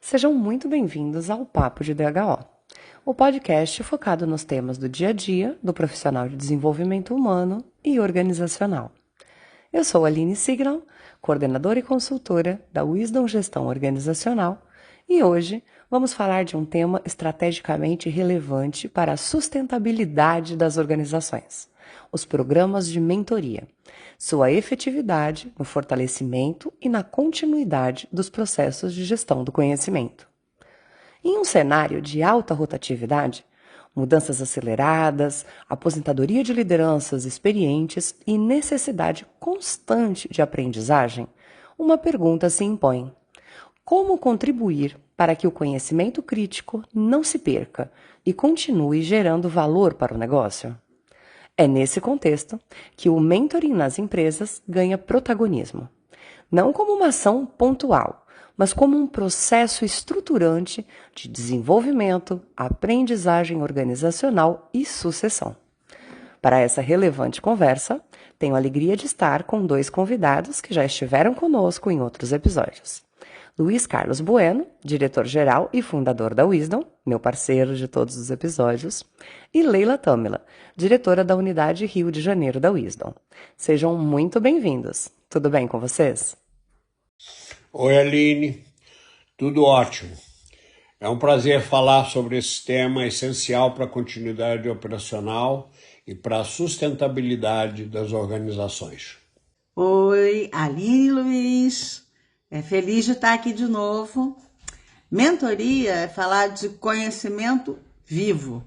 Sejam muito bem-vindos ao Papo de DHO, o podcast focado nos temas do dia a dia do profissional de desenvolvimento humano e organizacional. Eu sou Aline Signal, coordenadora e consultora da Wisdom Gestão Organizacional, e hoje vamos falar de um tema estrategicamente relevante para a sustentabilidade das organizações: os programas de mentoria, sua efetividade no fortalecimento e na continuidade dos processos de gestão do conhecimento. Em um cenário de alta rotatividade, mudanças aceleradas, aposentadoria de lideranças experientes e necessidade constante de aprendizagem, uma pergunta se impõe: como contribuir para que o conhecimento crítico não se perca e continue gerando valor para o negócio? É nesse contexto que o mentoring nas empresas ganha protagonismo, não como uma ação pontual, mas como um processo estruturante de desenvolvimento, aprendizagem organizacional e sucessão. Para essa relevante conversa, tenho a alegria de estar com dois convidados que já estiveram conosco em outros episódios. Luiz Carlos Bueno, diretor-geral e fundador da Wisdom, meu parceiro de todos os episódios, e Leila Tâmela, diretora da Unidade Rio de Janeiro da Wisdom. Sejam muito bem-vindos. Tudo bem com vocês? Oi, Aline. Tudo ótimo. É um prazer falar sobre esse tema essencial para a continuidade operacional e para a sustentabilidade das organizações. Oi, Aline e Luiz. Feliz de estar aqui de novo. Mentoria é falar de conhecimento vivo,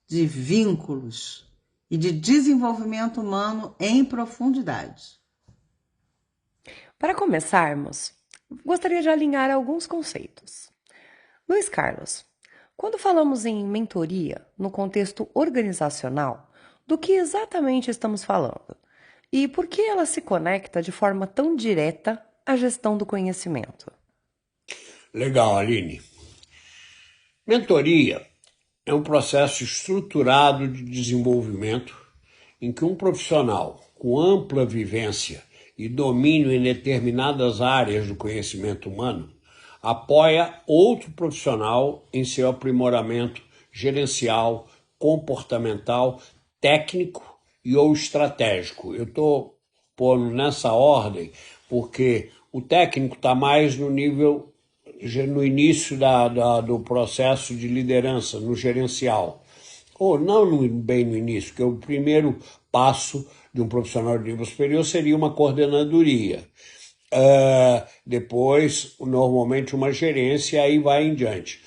de vínculos e de desenvolvimento humano em profundidade. Para começarmos, gostaria de alinhar alguns conceitos. Luiz Carlos, quando falamos em mentoria no contexto organizacional, do que exatamente estamos falando? E por que ela se conecta de forma tão direta à gestão do conhecimento? Legal, Aline. Mentoria é um processo estruturado de desenvolvimento em que um profissional com ampla vivência e domínio em determinadas áreas do conhecimento humano apoia outro profissional em seu aprimoramento gerencial, comportamental, técnico e ou estratégico. Eu estou pondo nessa ordem porque o técnico está mais no nível, no início do processo de liderança, no gerencial. Ou não bem no início, porque o primeiro passo de um profissional de nível superior seria uma coordenadoria. Depois, normalmente, uma gerência, aí vai em diante.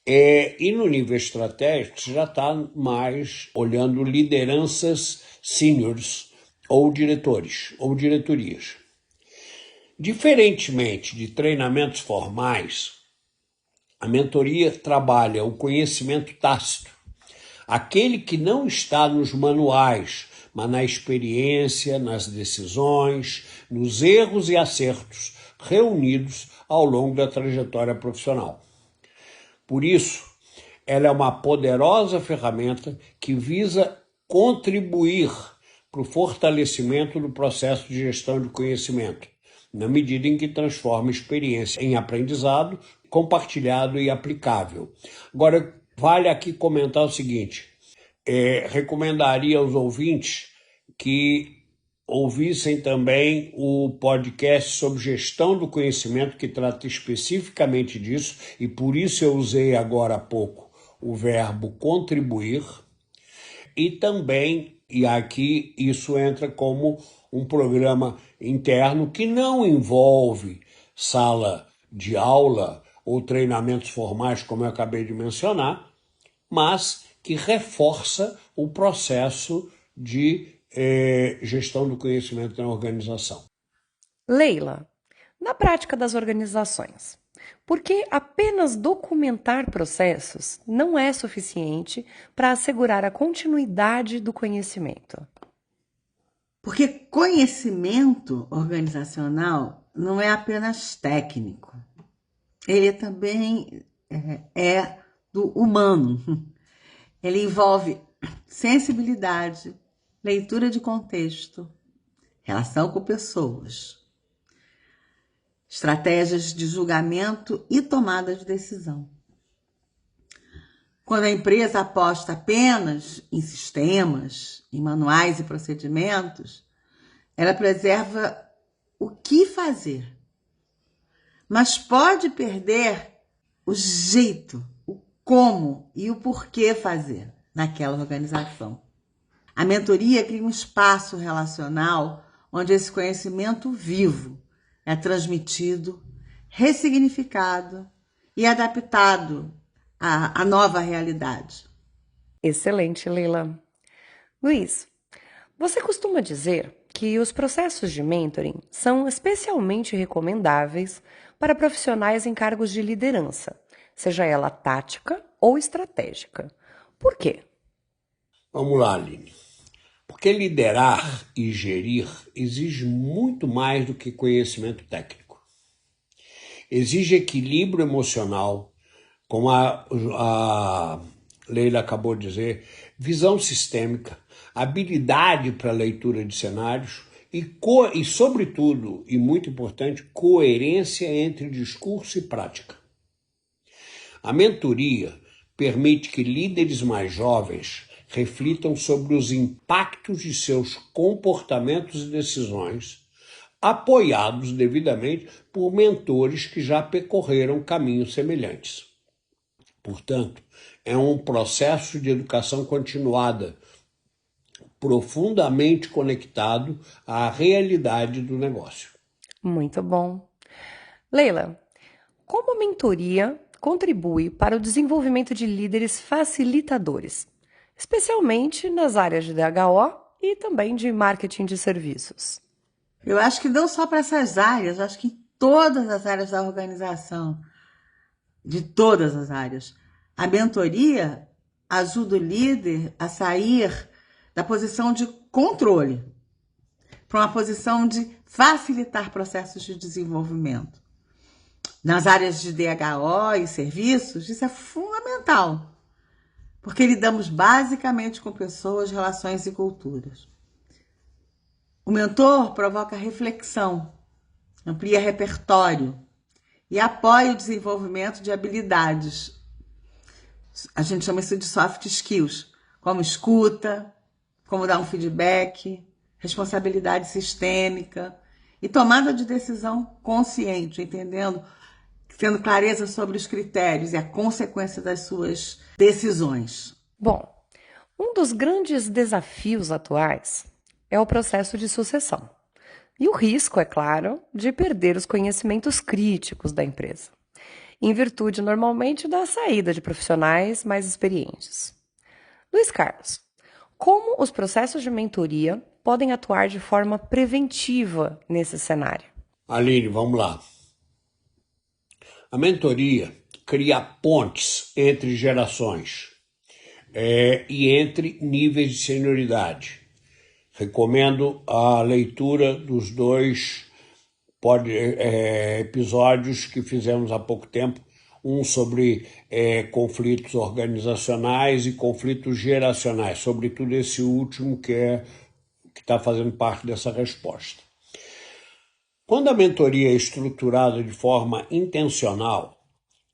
E no nível estratégico, você já está mais olhando lideranças seniors, ou diretores, ou diretorias. Diferentemente de treinamentos formais, a mentoria trabalha o conhecimento tácito, aquele que não está nos manuais, mas na experiência, nas decisões, nos erros e acertos reunidos ao longo da trajetória profissional. Por isso, ela é uma poderosa ferramenta que visa contribuir para o fortalecimento do processo de gestão de conhecimento, na medida em que transforma experiência em aprendizado, compartilhado e aplicável. Agora, vale aqui comentar o seguinte: recomendaria aos ouvintes que ouvissem também o podcast sobre gestão do conhecimento, que trata especificamente disso, e por isso eu usei agora há pouco o verbo contribuir, e também, e aqui isso entra como um programa interno que não envolve sala de aula ou treinamentos formais, como eu acabei de mencionar, mas que reforça o processo de gestão do conhecimento na organização. Leila, na prática das organizações, por que apenas documentar processos não é suficiente para assegurar a continuidade do conhecimento? Porque conhecimento organizacional não é apenas técnico. Ele também é do humano. Ele envolve sensibilidade, leitura de contexto, relação com pessoas. estratégias de julgamento e tomada de decisão. Quando a empresa aposta apenas em sistemas, em manuais e procedimentos, ela preserva o que fazer, mas pode perder o jeito, o como e o porquê fazer naquela organização. A mentoria cria um espaço relacional onde esse conhecimento vivo é transmitido, ressignificado e adaptado à nova realidade. Excelente, Leila. Luiz, você costuma dizer que os processos de mentoring são especialmente recomendáveis para profissionais em cargos de liderança, seja ela tática ou estratégica. Por quê? Vamos lá, Aline. Porque liderar e gerir exige muito mais do que conhecimento técnico. Exige equilíbrio emocional, como a Leila acabou de dizer, visão sistêmica, habilidade para leitura de cenários e, sobretudo, e muito importante, coerência entre discurso e prática. A mentoria permite que líderes mais jovens reflitam sobre os impactos de seus comportamentos e decisões, apoiados devidamente por mentores que já percorreram caminhos semelhantes. Portanto, é um processo de educação continuada, profundamente conectado à realidade do negócio. Muito bom. Leila, como a mentoria contribui para o desenvolvimento de líderes facilitadores, especialmente nas áreas de DHO e também de marketing de serviços? Eu acho que não só para essas áreas, acho que em todas as áreas da organização, de todas as áreas. A mentoria ajuda o líder a sair da posição de controle para uma posição de facilitar processos de desenvolvimento. Nas áreas de DHO e serviços, isso é fundamental, porque lidamos basicamente com pessoas, relações e culturas. O mentor provoca reflexão, amplia repertório e apoia o desenvolvimento de habilidades. A gente chama isso de soft skills, como escuta, como dar um feedback, responsabilidade sistêmica e tomada de decisão consciente, entendendo, tendo clareza sobre os critérios e a consequência das suas decisões. Bom, um dos grandes desafios atuais é o processo de sucessão. E o risco, é claro, de perder os conhecimentos críticos da empresa, em virtude, normalmente, da saída de profissionais mais experientes. Luiz Carlos, como os processos de mentoria podem atuar de forma preventiva nesse cenário? Aline, vamos lá. A mentoria cria pontes entre gerações e entre níveis de senioridade. Recomendo a leitura dos dois episódios que fizemos há pouco tempo, um sobre conflitos organizacionais e conflitos geracionais, sobretudo esse último que está fazendo parte dessa resposta. Quando a mentoria é estruturada de forma intencional,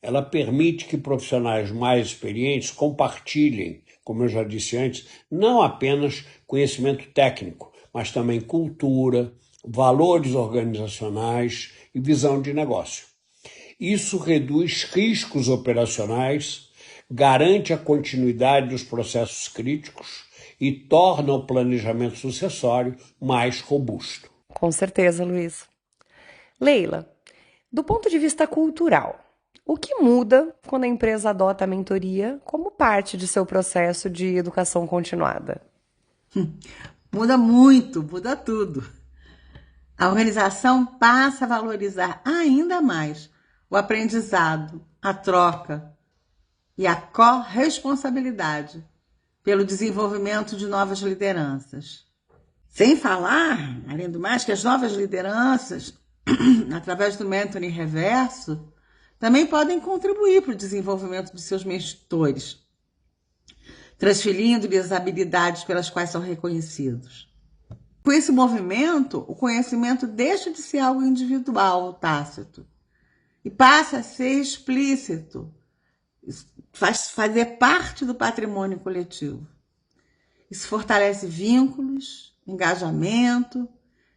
ela permite que profissionais mais experientes compartilhem, como eu já disse antes, não apenas conhecimento técnico, mas também cultura, valores organizacionais e visão de negócio. Isso reduz riscos operacionais, garante a continuidade dos processos críticos e torna o planejamento sucessório mais robusto. Com certeza, Luiz. Leila, do ponto de vista cultural, o que muda quando a empresa adota a mentoria como parte de seu processo de educação continuada? Muda muito, muda tudo. A organização passa a valorizar ainda mais o aprendizado, a troca e a corresponsabilidade pelo desenvolvimento de novas lideranças. Sem falar, além do mais, que as novas lideranças, através do mentoring reverso, também podem contribuir para o desenvolvimento de seus mentores, transferindo-lhes as habilidades pelas quais são reconhecidos. Com esse movimento, o conhecimento deixa de ser algo individual, tácito, e passa a ser explícito, fazer parte do patrimônio coletivo. Isso fortalece vínculos, engajamento,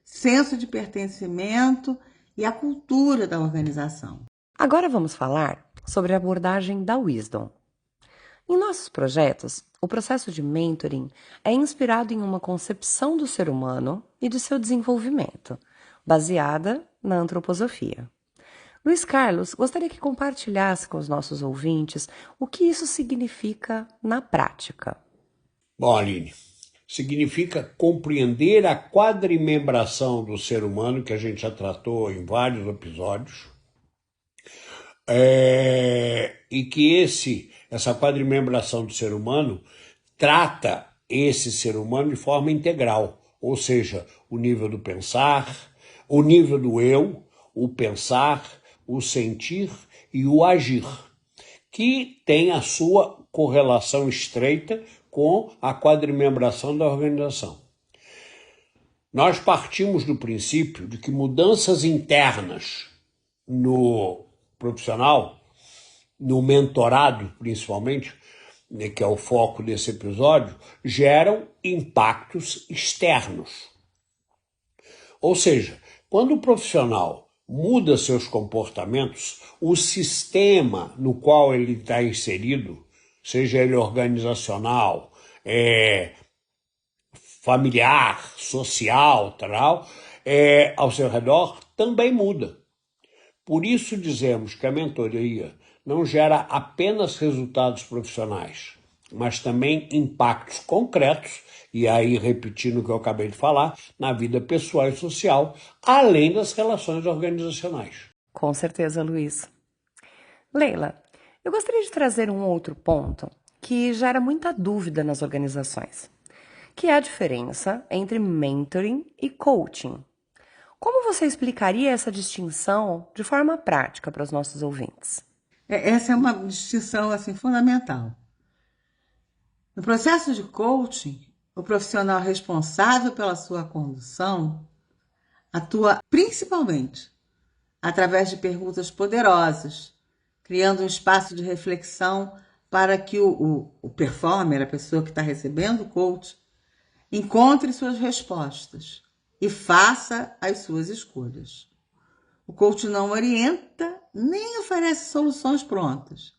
senso de pertencimento e a cultura da organização. Agora vamos falar sobre a abordagem da Wisdom. Em nossos projetos, o processo de mentoring é inspirado em uma concepção do ser humano e de seu desenvolvimento, baseada na antroposofia. Luiz Carlos gostaria que compartilhasse com os nossos ouvintes o que isso significa na prática. Bom, Aline, significa compreender a quadrimembração do ser humano, que a gente já tratou em vários episódios, e que essa quadrimembração do ser humano trata esse ser humano de forma integral, ou seja, o nível do pensar, o nível do eu, o pensar, o sentir e o agir, que tem a sua correlação estreita com a quadrimembração da organização. Nós partimos do princípio de que mudanças internas no profissional, no mentorado principalmente, que é o foco desse episódio, geram impactos externos. Ou seja, quando o profissional muda seus comportamentos, o sistema no qual ele está inserido, seja ele organizacional, familiar, social, tal, ao seu redor, também muda. Por isso dizemos que a mentoria não gera apenas resultados profissionais, mas também impactos concretos, e aí repetindo o que eu acabei de falar, na vida pessoal e social, além das relações organizacionais. Com certeza, Luiz. Leila, eu gostaria de trazer um outro ponto que gera muita dúvida nas organizações, que é a diferença entre mentoring e coaching. Como você explicaria essa distinção de forma prática para os nossos ouvintes? Essa é uma distinção assim, fundamental. No processo de coaching, o profissional responsável pela sua condução atua principalmente através de perguntas poderosas, criando um espaço de reflexão para que o performer, a pessoa que está recebendo o coach, encontre suas respostas e faça as suas escolhas. O coach não orienta nem oferece soluções prontas.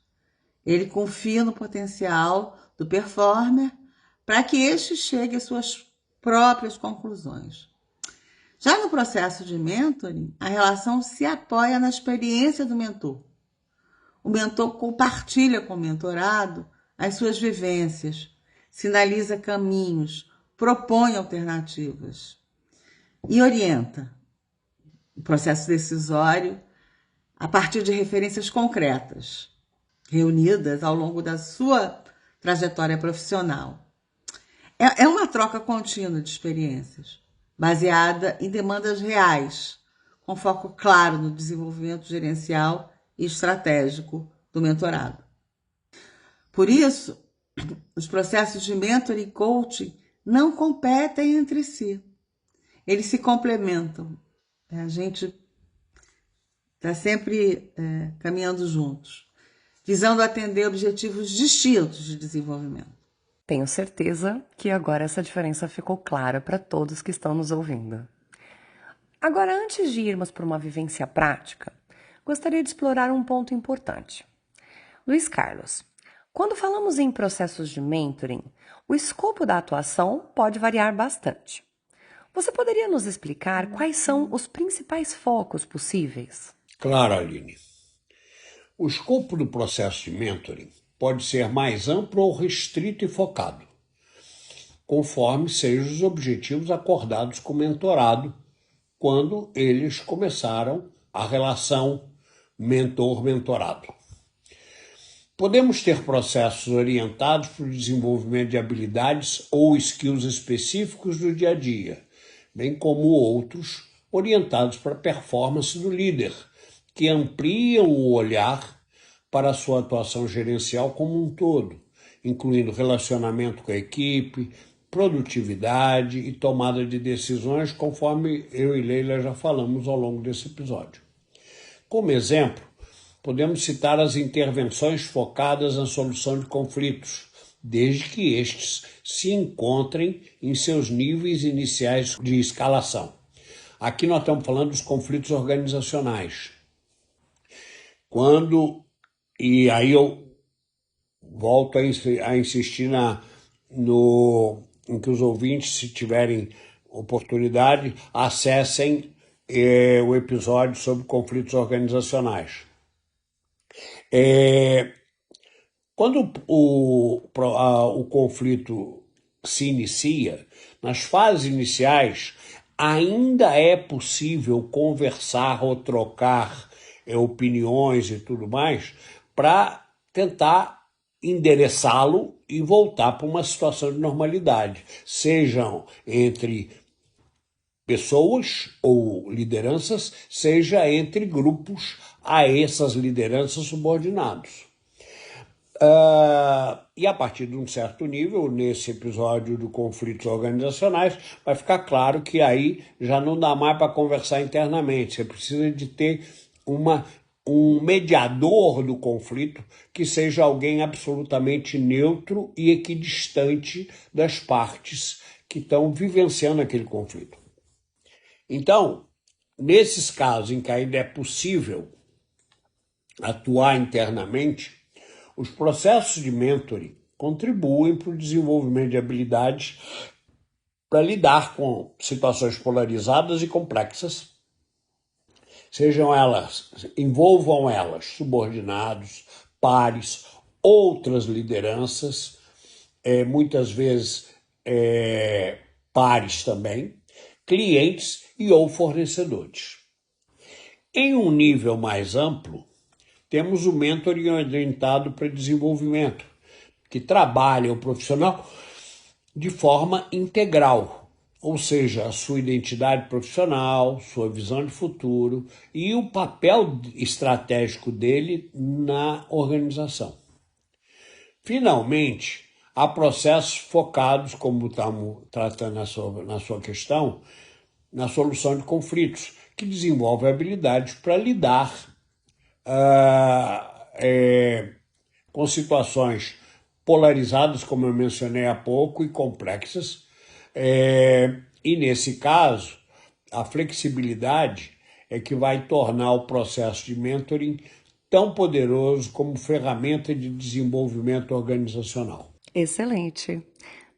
Ele confia no potencial do performer para que este chegue às suas próprias conclusões. Já no processo de mentoring, a relação se apoia na experiência do mentor. O mentor compartilha com o mentorado as suas vivências, sinaliza caminhos, propõe alternativas e orienta o processo decisório a partir de referências concretas, reunidas ao longo da sua trajetória profissional. É uma troca contínua de experiências, baseada em demandas reais, com foco claro no desenvolvimento gerencial e estratégico do mentorado. Por isso, os processos de mentoring e coaching não competem entre si. Eles se complementam. A gente está sempre caminhando juntos, visando atender objetivos distintos de desenvolvimento. Tenho certeza que agora essa diferença ficou clara para todos que estão nos ouvindo. Agora, antes de irmos para uma vivência prática, gostaria de explorar um ponto importante. Luiz Carlos, quando falamos em processos de mentoring, o escopo da atuação pode variar bastante. Você poderia nos explicar quais são os principais focos possíveis? Claro, Aline. O escopo do processo de mentoring pode ser mais amplo ou restrito e focado, conforme sejam os objetivos acordados com o mentorado quando eles começaram a relação mentor-mentorado. Podemos ter processos orientados para o desenvolvimento de habilidades ou skills específicos do dia a dia, bem como outros orientados para a performance do líder, que ampliam o olhar para a sua atuação gerencial como um todo, incluindo relacionamento com a equipe, produtividade e tomada de decisões, conforme eu e Leila já falamos ao longo desse episódio. Como exemplo, podemos citar as intervenções focadas na solução de conflitos, desde que estes se encontrem em seus níveis iniciais de escalação. Aqui nós estamos falando dos conflitos organizacionais. E aí eu volto a insistir em que os ouvintes, se tiverem oportunidade, acessem o episódio sobre conflitos organizacionais. Quando o conflito se inicia, nas fases iniciais, ainda é possível conversar ou trocar opiniões e tudo mais para tentar endereçá-lo e voltar para uma situação de normalidade, sejam entre pessoas ou lideranças, seja entre grupos a essas lideranças subordinados. E a partir de um certo nível, nesse episódio do conflitos organizacionais, vai ficar claro que aí já não dá mais para conversar internamente. Você precisa de ter um mediador do conflito que seja alguém absolutamente neutro e equidistante das partes que estão vivenciando aquele conflito. Então, nesses casos em que ainda é possível atuar internamente, os processos de mentoring contribuem para o desenvolvimento de habilidades para lidar com situações polarizadas e complexas, envolvam elas subordinados, pares, outras lideranças, muitas vezes pares também, clientes e ou fornecedores. Em um nível mais amplo, temos o mentoring orientado para desenvolvimento, que trabalha o profissional de forma integral, ou seja, a sua identidade profissional, sua visão de futuro e o papel estratégico dele na organização. Finalmente, há processos focados, como estamos tratando na sua questão, na solução de conflitos, que desenvolvem habilidades para lidar com situações polarizadas, como eu mencionei há pouco, e complexas. E nesse caso, a flexibilidade é que vai tornar o processo de mentoring tão poderoso como ferramenta de desenvolvimento organizacional. Excelente.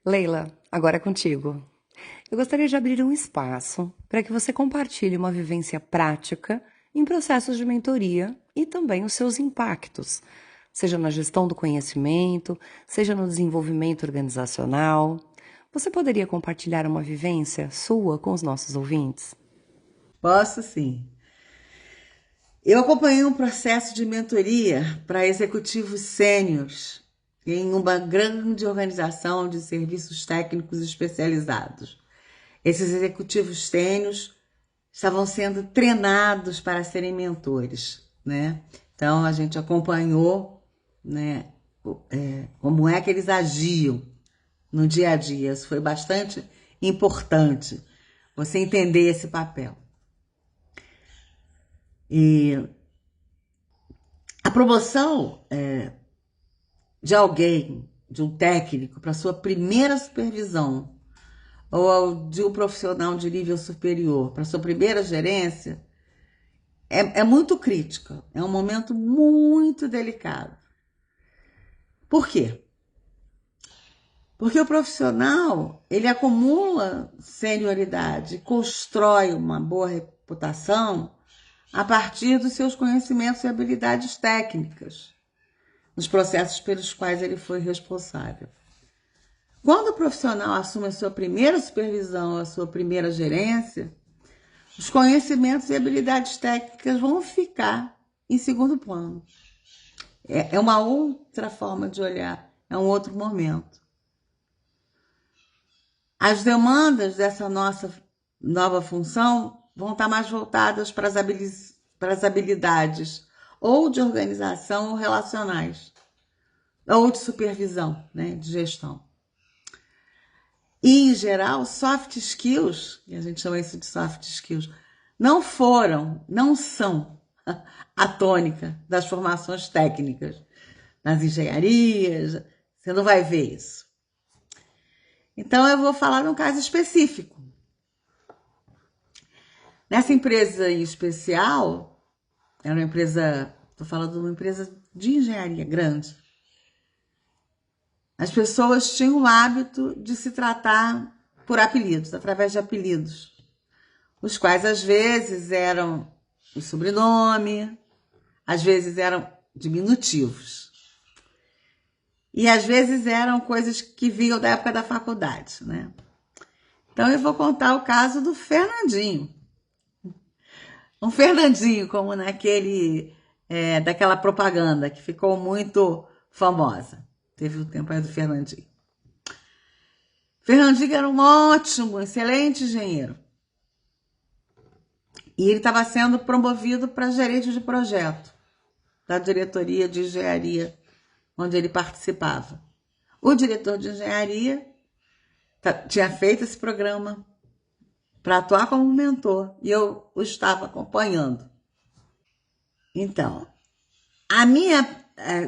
Leila, agora é contigo. Eu gostaria de abrir um espaço para que você compartilhe uma vivência prática em processos de mentoria e também os seus impactos, seja na gestão do conhecimento, seja no desenvolvimento organizacional. Você poderia compartilhar uma vivência sua com os nossos ouvintes? Posso sim. Eu acompanhei um processo de mentoria para executivos sêniores em uma grande organização de serviços técnicos especializados. Esses executivos sêniores estavam sendo treinados para serem mentores, né? Então, a gente acompanhou, né, como é que eles agiam no dia a dia. Isso foi bastante importante, você entender esse papel. E a promoção de alguém, de um técnico, para sua primeira supervisão, ou de um profissional de nível superior, para sua primeira gerência, é muito crítica, é um momento muito delicado. Por quê? Porque o profissional, ele acumula senioridade, constrói uma boa reputação a partir dos seus conhecimentos e habilidades técnicas, nos processos pelos quais ele foi responsável. Quando o profissional assume a sua primeira supervisão, a sua primeira gerência, os conhecimentos e habilidades técnicas vão ficar em segundo plano. É uma outra forma de olhar, é um outro momento. As demandas dessa nossa nova função vão estar mais voltadas para as habilidades ou de organização ou relacionais, ou de supervisão, né, de gestão. E, em geral, soft skills, e a gente chama isso de soft skills, não são a tônica das formações técnicas. Nas engenharias, você não vai ver isso. Então, eu vou falar de um caso específico. Nessa empresa em especial, era uma empresa, estou falando de uma empresa de engenharia grande, as pessoas tinham o hábito de se tratar por apelidos, através de apelidos, os quais às vezes eram o sobrenome, às vezes eram diminutivos. E às vezes eram coisas que vinham da época da faculdade, né? Então eu vou contar o caso do Fernandinho. Um Fernandinho, como daquela propaganda que ficou muito famosa. Teve o tempo aí do Fernandinho. Fernandinho era um ótimo, excelente engenheiro. E ele estava sendo promovido para gerente de projeto da diretoria de engenharia onde ele participava. O diretor de engenharia tinha feito esse programa para atuar como mentor e eu o estava acompanhando. Então,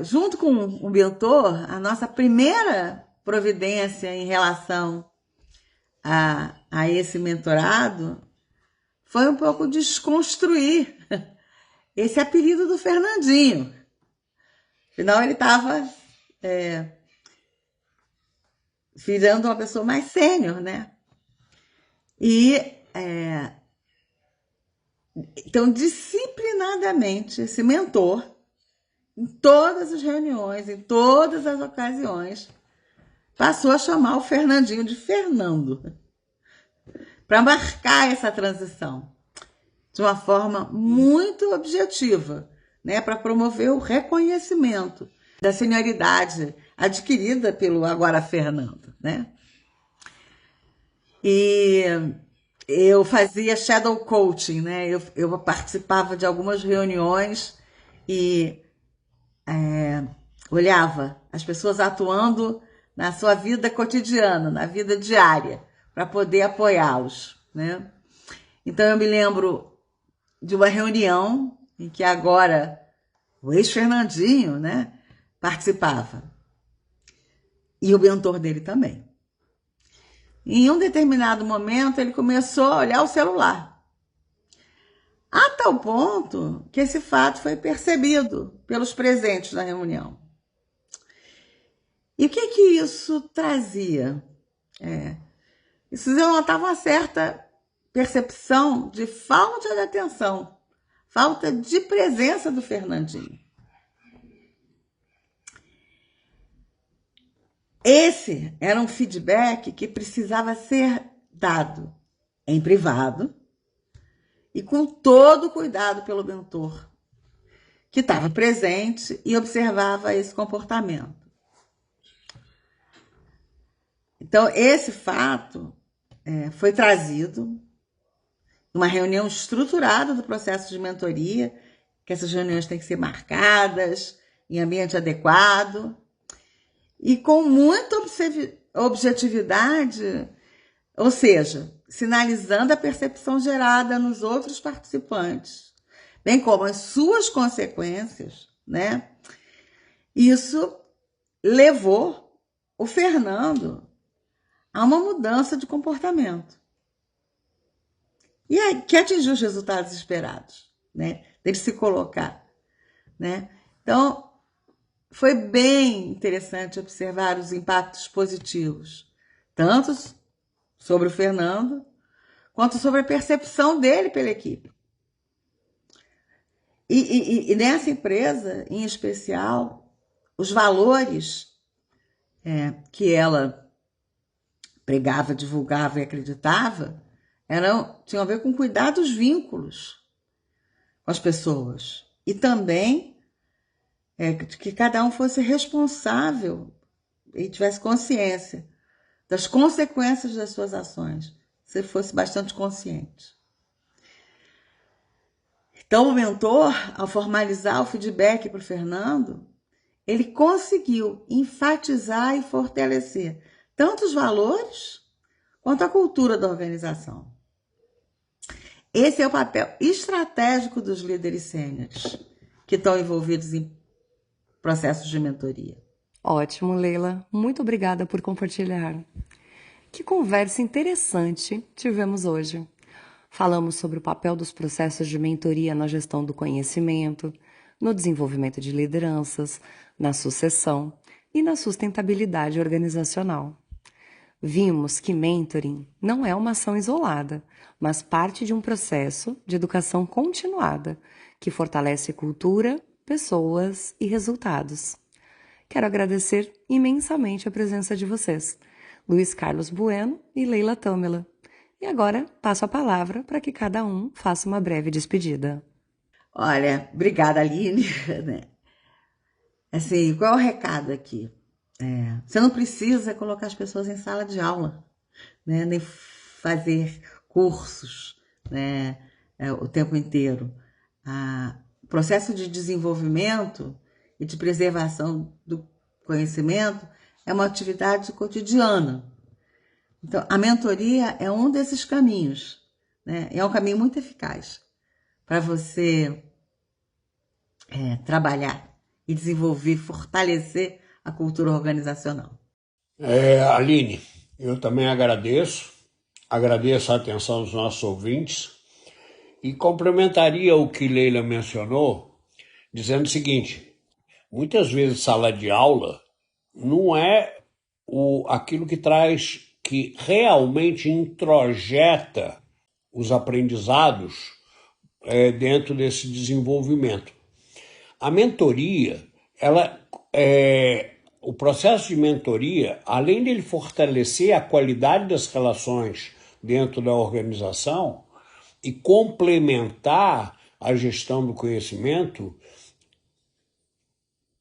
junto com o mentor, a nossa primeira providência em relação a esse mentorado foi um pouco desconstruir esse apelido do Fernandinho. Afinal, ele estava virando uma pessoa mais sênior, né? Então, disciplinadamente, esse mentor, em todas as reuniões, em todas as ocasiões, passou a chamar o Fernandinho de Fernando, para marcar essa transição de uma forma muito objetiva, né, para promover o reconhecimento da senioridade adquirida pelo agora Fernando, né? E eu fazia shadow coaching, né? Eu participava de algumas reuniões e olhava as pessoas atuando na sua vida cotidiana, na vida diária, para poder apoiá-los, né? Então eu me lembro de uma reunião em que agora o ex-Fernandinho, né, participava. E o mentor dele também. Em um determinado momento, ele começou a olhar o celular. A tal ponto que esse fato foi percebido pelos presentes na reunião. E o que isso trazia? Isso denotava uma certa percepção de falta de atenção, falta de presença do Fernandinho. Esse era um feedback que precisava ser dado em privado e com todo cuidado pelo mentor, que estava presente e observava esse comportamento. Então, esse fato foi trazido numa reunião estruturada do processo de mentoria, que essas reuniões têm que ser marcadas em ambiente adequado, e com muita objetividade, ou seja, sinalizando a percepção gerada nos outros participantes, bem como as suas consequências, né? Isso levou o Fernando a uma mudança de comportamento. E aí, que atingiu os resultados esperados, né? Dele se colocar, né? Então, foi bem interessante observar os impactos positivos, tanto sobre o Fernando, quanto sobre a percepção dele pela equipe. E nessa empresa, em especial, os valores que ela pregava, divulgava e acreditava tinham a ver com cuidar dos vínculos com as pessoas. E também que cada um fosse responsável e tivesse consciência das consequências das suas ações, se fosse bastante consciente. Então, o mentor, ao formalizar o feedback para o Fernando, ele conseguiu enfatizar e fortalecer tanto os valores quanto à cultura da organização. Esse é o papel estratégico dos líderes sêniores que estão envolvidos em processos de mentoria. Ótimo, Leila. Muito obrigada por compartilhar. Que conversa interessante tivemos hoje. Falamos sobre o papel dos processos de mentoria na gestão do conhecimento, no desenvolvimento de lideranças, na sucessão e na sustentabilidade organizacional. Vimos que mentoring não é uma ação isolada, mas parte de um processo de educação continuada que fortalece cultura, pessoas e resultados. Quero agradecer imensamente a presença de vocês, Luiz Carlos Bueno e Leila Tâmela. E agora passo a palavra para que cada um faça uma breve despedida. Olha, obrigada, Aline. Assim, qual é o recado aqui? Você não precisa colocar as pessoas em sala de aula, né? Nem fazer cursos, né? O tempo inteiro. O processo de desenvolvimento e de preservação do conhecimento é uma atividade cotidiana. Então, a mentoria é um desses caminhos, né? É um caminho muito eficaz para você trabalhar e desenvolver, fortalecer a cultura organizacional. Aline, eu também agradeço a atenção dos nossos ouvintes e complementaria o que Leila mencionou, dizendo o seguinte: muitas vezes sala de aula não é aquilo que realmente introjeta os aprendizados dentro desse desenvolvimento. A mentoria, o processo de mentoria, além de ele fortalecer a qualidade das relações dentro da organização e complementar a gestão do conhecimento,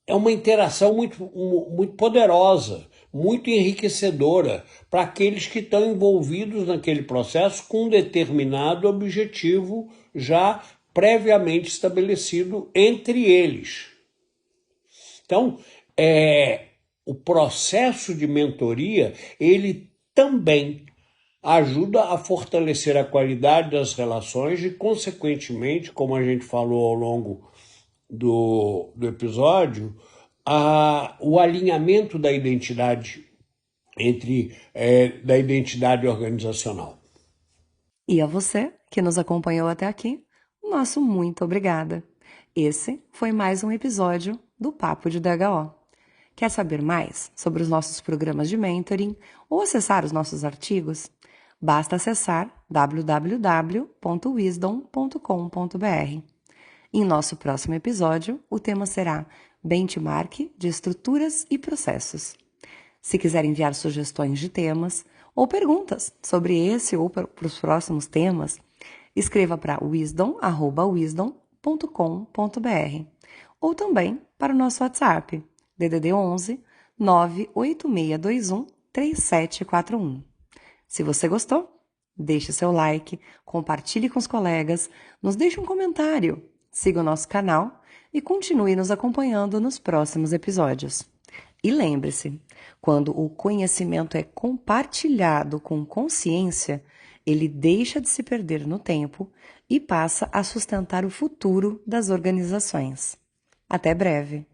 é uma interação muito, muito poderosa, muito enriquecedora para aqueles que estão envolvidos naquele processo com um determinado objetivo já previamente estabelecido entre eles. Então, o processo de mentoria, ele também ajuda a fortalecer a qualidade das relações e, consequentemente, como a gente falou ao longo do episódio, o alinhamento da identidade da identidade organizacional. E a você que nos acompanhou até aqui, nosso muito obrigada. Esse foi mais um episódio do Papo de DHO. Quer saber mais sobre os nossos programas de mentoring ou acessar os nossos artigos? Basta acessar www.wisdom.com.br. Em nosso próximo episódio, o tema será Benchmark de Estruturas e Processos. Se quiser enviar sugestões de temas ou perguntas sobre esse ou para os próximos temas, escreva para wisdom@wisdom.com.br ou também para o nosso WhatsApp, DDD 11 98621 3741. Se você gostou, deixe seu like, compartilhe com os colegas, nos deixe um comentário, siga o nosso canal e continue nos acompanhando nos próximos episódios. E lembre-se, quando o conhecimento é compartilhado com consciência, ele deixa de se perder no tempo e passa a sustentar o futuro das organizações. Até breve!